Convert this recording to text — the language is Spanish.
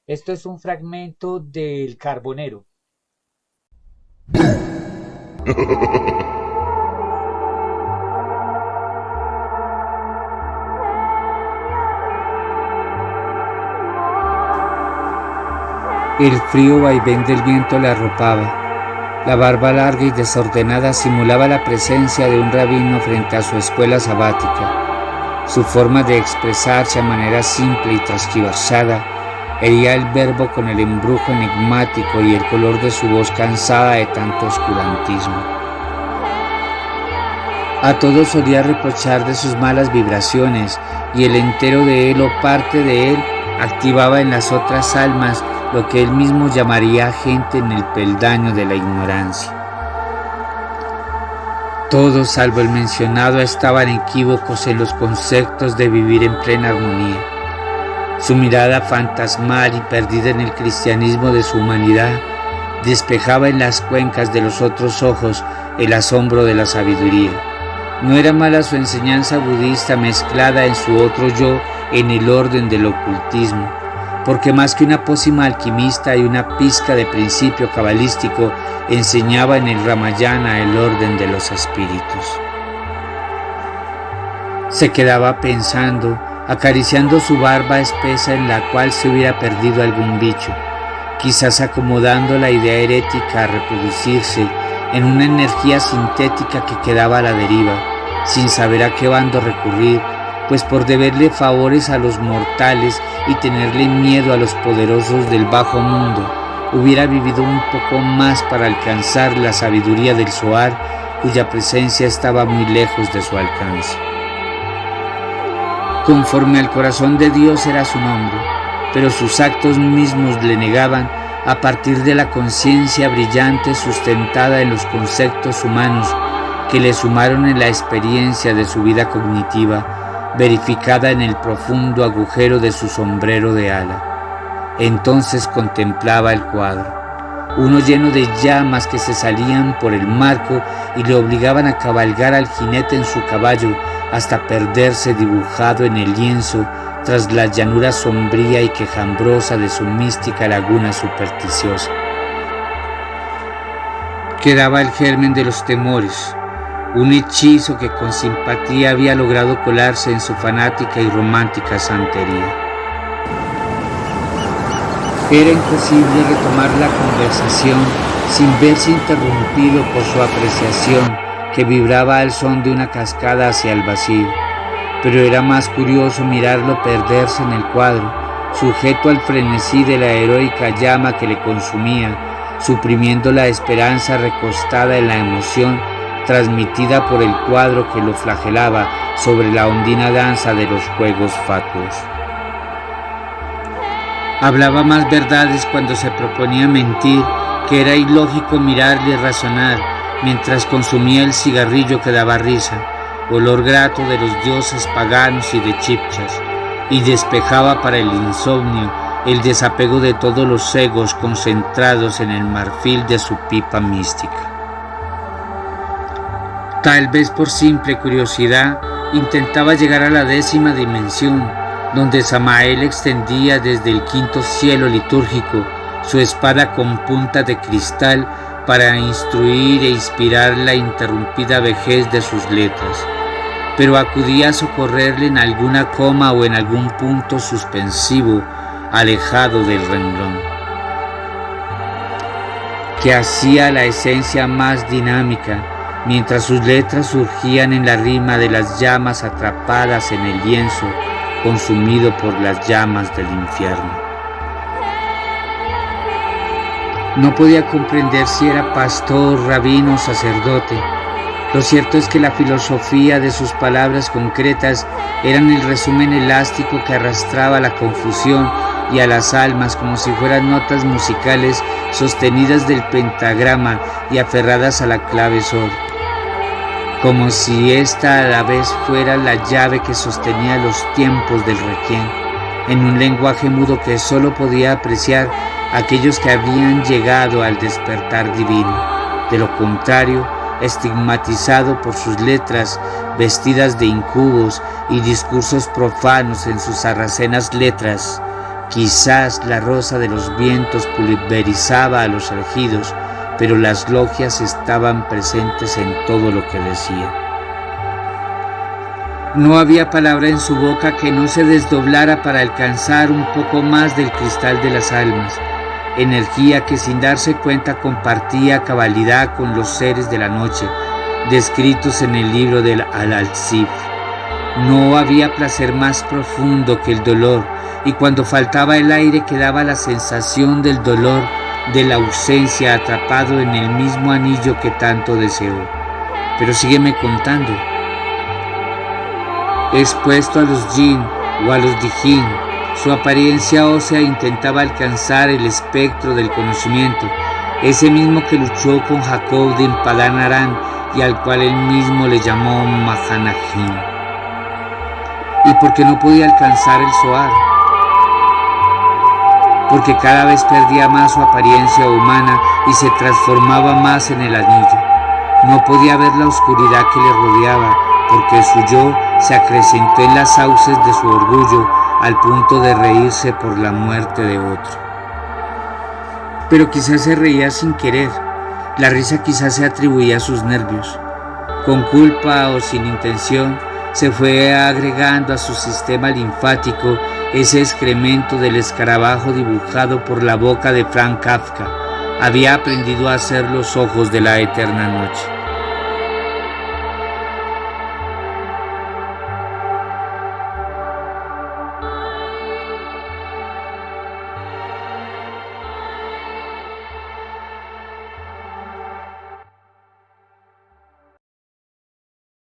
Esto es un fragmento del Carbonero. El frío vaivén del viento le arropaba. La barba larga y desordenada simulaba la presencia de un rabino frente a su escuela sabática. Su forma de expresarse a manera simple y transgiversada hería el verbo con el embrujo enigmático y el color de su voz cansada de tanto oscurantismo. A todos solía reprochar de sus malas vibraciones, y el entero de él o parte de él activaba en las otras almas lo que él mismo llamaría gente en el peldaño de la ignorancia. Todos, salvo el mencionado, estaban equívocos en los conceptos de vivir en plena armonía. Su mirada fantasmal y perdida en el cristianismo de su humanidad despejaba en las cuencas de los otros ojos el asombro de la sabiduría. No era mala su enseñanza budista mezclada en su otro yo en el orden del ocultismo, porque más que una pócima alquimista y una pizca de principio cabalístico, enseñaba en el Ramayana el orden de los espíritus. Se quedaba pensando, acariciando su barba espesa en la cual se hubiera perdido algún bicho, quizás acomodando la idea herética a reproducirse en una energía sintética que quedaba a la deriva, sin saber a qué bando recurrir, pues por deberle favores a los mortales y tenerle miedo a los poderosos del bajo mundo, hubiera vivido un poco más para alcanzar la sabiduría del Zohar, cuya presencia estaba muy lejos de su alcance. Conforme al corazón de Dios era su nombre, pero sus actos mismos le negaban, a partir de la conciencia brillante sustentada en los conceptos humanos que le sumaron en la experiencia de su vida cognitiva, verificada en el profundo agujero de su sombrero de ala. Entonces contemplaba el cuadro, uno lleno de llamas que se salían por el marco y le obligaban a cabalgar al jinete en su caballo hasta perderse dibujado en el lienzo tras la llanura sombría y quejambrosa de su mística laguna supersticiosa. Quedaba el germen de los temores, un hechizo que con simpatía había logrado colarse en su fanática y romántica santería. Era imposible retomar la conversación sin verse interrumpido por su apreciación, que vibraba al son de una cascada hacia el vacío. Pero era más curioso mirarlo perderse en el cuadro, sujeto al frenesí de la heroica llama que le consumía, suprimiendo la esperanza recostada en la emoción transmitida por el cuadro que lo flagelaba sobre la ondina danza de los juegos fatuos. Hablaba más verdades cuando se proponía mentir, que era ilógico mirarle y razonar, mientras consumía el cigarrillo que daba risa, olor grato de los dioses paganos y de chipchas, y despejaba para el insomnio el desapego de todos los egos concentrados en el marfil de su pipa mística. Tal vez por simple curiosidad, intentaba llegar a la 10ª dimensión, donde Samael extendía desde el 5º cielo litúrgico su espada con punta de cristal para instruir e inspirar la interrumpida vejez de sus letras, pero acudía a socorrerle en alguna coma o en algún punto suspensivo alejado del renglón, que hacía la esencia más dinámica, mientras sus letras surgían en la rima de las llamas atrapadas en el lienzo consumido por las llamas del infierno. No podía comprender si era pastor, rabino o sacerdote. Lo cierto es que la filosofía de sus palabras concretas eran el resumen elástico que arrastraba a la confusión y a las almas como si fueran notas musicales sostenidas del pentagrama y aferradas a la clave sol, como si ésta a la vez fuera la llave que sostenía los tiempos del requiem, en un lenguaje mudo que solo podía apreciar aquellos que habían llegado al despertar divino. De lo contrario, estigmatizado por sus letras vestidas de incubos y discursos profanos en sus sarracenas letras, Quizás la rosa de los vientos pulverizaba a los elegidos, pero las logias estaban presentes en todo lo que decía. No había palabra en su boca que no se desdoblara para alcanzar un poco más del cristal de las almas, energía que sin darse cuenta compartía a cabalidad con los seres de la noche, descritos en el libro del Al-Alsif. No había placer más profundo que el dolor, y cuando faltaba el aire quedaba la sensación del dolor, de la ausencia, atrapado en el mismo anillo que tanto deseó. Pero sígueme contando. Expuesto a los jinn o a los dijin, su apariencia ósea intentaba alcanzar el espectro del conocimiento, ese mismo que luchó con Jacob de Padán Aram y al cual él mismo le llamó Mahanajin. ¿Y por qué no podía alcanzar el Zohar? Porque cada vez perdía más su apariencia humana y se transformaba más en el anillo. No podía ver la oscuridad que le rodeaba, porque su yo se acrecentó en las sauces de su orgullo al punto de reírse por la muerte de otro. Pero quizás se reía sin querer, la risa quizás se atribuía a sus nervios. Con culpa o sin intención, se fue agregando a su sistema linfático ese excremento del escarabajo dibujado por la boca de Franz Kafka. Había aprendido a hacer los ojos de la eterna noche.